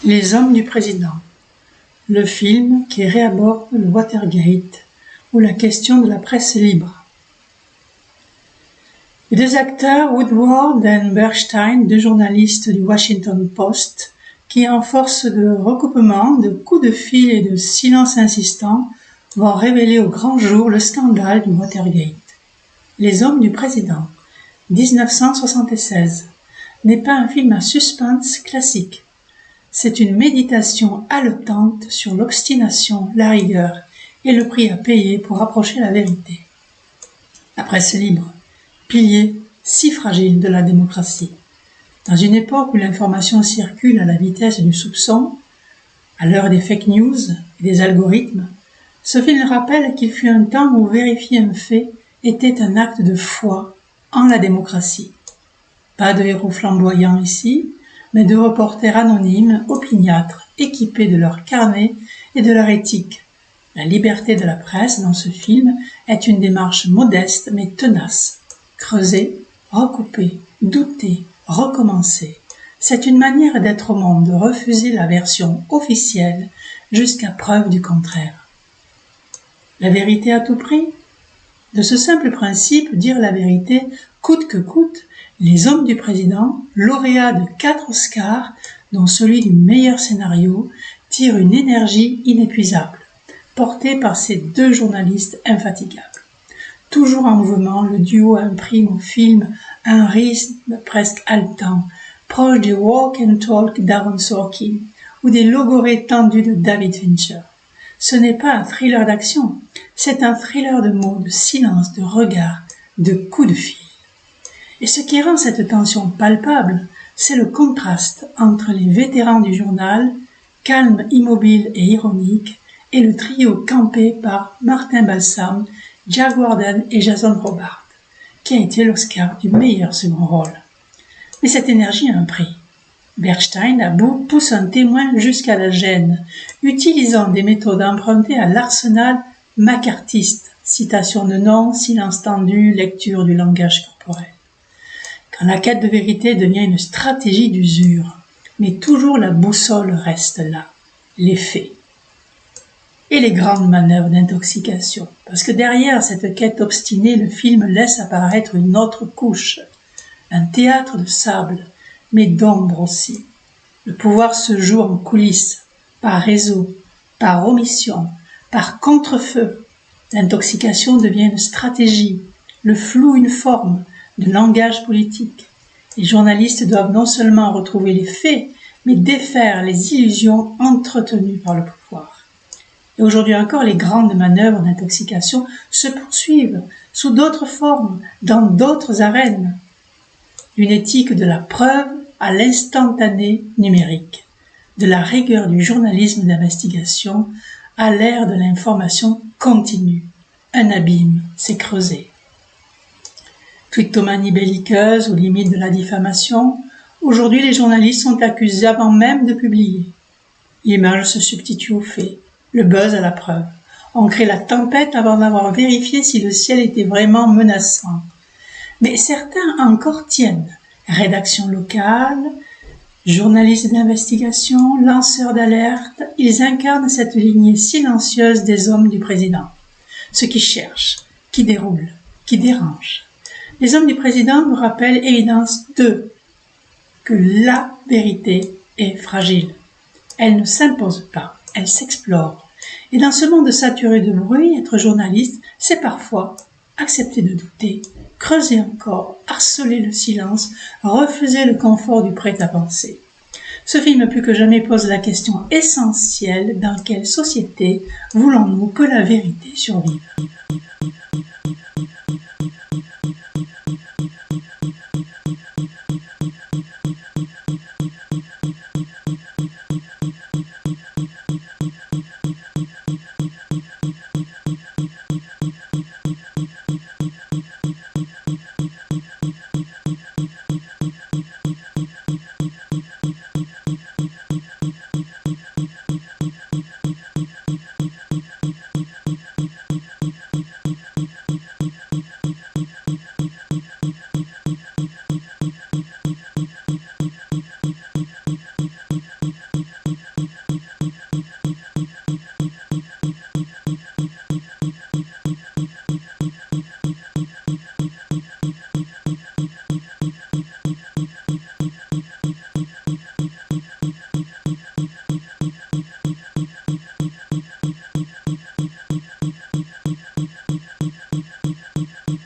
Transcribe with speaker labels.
Speaker 1: Les hommes du président, le film qui réaborde le Watergate ou la question de la presse libre. Les deux acteurs, Woodward et Bernstein, deux journalistes du Washington Post, qui en force de recoupement, de coups de fil et de silence insistant, vont révéler au grand jour le scandale du Watergate. Les hommes du président, 1976, n'est pas un film à suspense classique. C'est une méditation haletante sur l'obstination, la rigueur et le prix à payer pour approcher la vérité. La presse libre, pilier si fragile de la démocratie. Dans une époque où l'information circule à la vitesse du soupçon, à l'heure des fake news et des algorithmes, ce film rappelle qu'il fut un temps où vérifier un fait était un acte de foi en la démocratie. Pas de héros flamboyants ici, mais de reporters anonymes, opiniâtres, équipés de leur carnet et de leur éthique. La liberté de la presse dans ce film est une démarche modeste mais tenace. Creuser, recouper, douter, recommencer. C'est une manière d'être au monde, de refuser la version officielle jusqu'à preuve du contraire. La vérité à tout prix? De ce simple principe, dire la vérité coûte que coûte, les hommes du président, lauréats de 4 Oscars, dont celui du meilleur scénario, tirent une énergie inépuisable, portée par ces deux journalistes infatigables. Toujours en mouvement, le duo imprime au film un rythme presque haletant, proche du walk and talk d'Aaron Sorkin ou des logorées tendues de David Fincher. Ce n'est pas un thriller d'action, c'est un thriller de mots, de silence, de regard, de coups de fil. Et ce qui rend cette tension palpable, c'est le contraste entre les vétérans du journal, calmes, immobiles et ironiques, et le trio campé par Martin Balsam, Jack Warden et Jason Robert, qui a été l'Oscar du meilleur second rôle. Mais cette énergie a un prix. Bernstein, à bout, pousse un témoin jusqu'à la gêne, utilisant des méthodes empruntées à l'arsenal macartiste, citation de noms, silence tendu, lecture du langage corporel. Quand la quête de vérité devient une stratégie d'usure, mais toujours la boussole reste là, les faits. Et les grandes manœuvres d'intoxication, parce que derrière cette quête obstinée, le film laisse apparaître une autre couche, un théâtre de sable, mais d'ombre aussi. Le pouvoir se joue en coulisses, par réseau, par omission, par contre-feu. L'intoxication devient une stratégie, le flou une forme de langage politique. Les journalistes doivent non seulement retrouver les faits, mais défaire les illusions entretenues par le pouvoir. Et aujourd'hui encore, les grandes manœuvres d'intoxication se poursuivent sous d'autres formes, dans d'autres arènes. Une éthique de la preuve à l'instantané numérique, de la rigueur du journalisme d'investigation à l'ère de l'information continue. Un abîme s'est creusé. Twittomanie belliqueuse aux limites de la diffamation, aujourd'hui les journalistes sont accusés avant même de publier. L'image se substitue au fait, le buzz à la preuve. On crée la tempête avant d'avoir vérifié si le ciel était vraiment menaçant. Mais certains encore tiennent. Rédaction locale, journalistes d'investigation, lanceurs d'alerte, ils incarnent cette lignée silencieuse des hommes du président. Ceux qui cherchent, qui déroulent, qui dérangent. Les hommes du président nous rappellent évidence 2, que la vérité est fragile. Elle ne s'impose pas, elle s'explore. Et dans ce monde saturé de bruit, être journaliste, c'est parfois accepter de douter, creuser encore, harceler le silence, refuser le confort du prêt-à-penser. Ce film plus que jamais pose la question essentielle: dans quelle société voulons-nous que la vérité survive?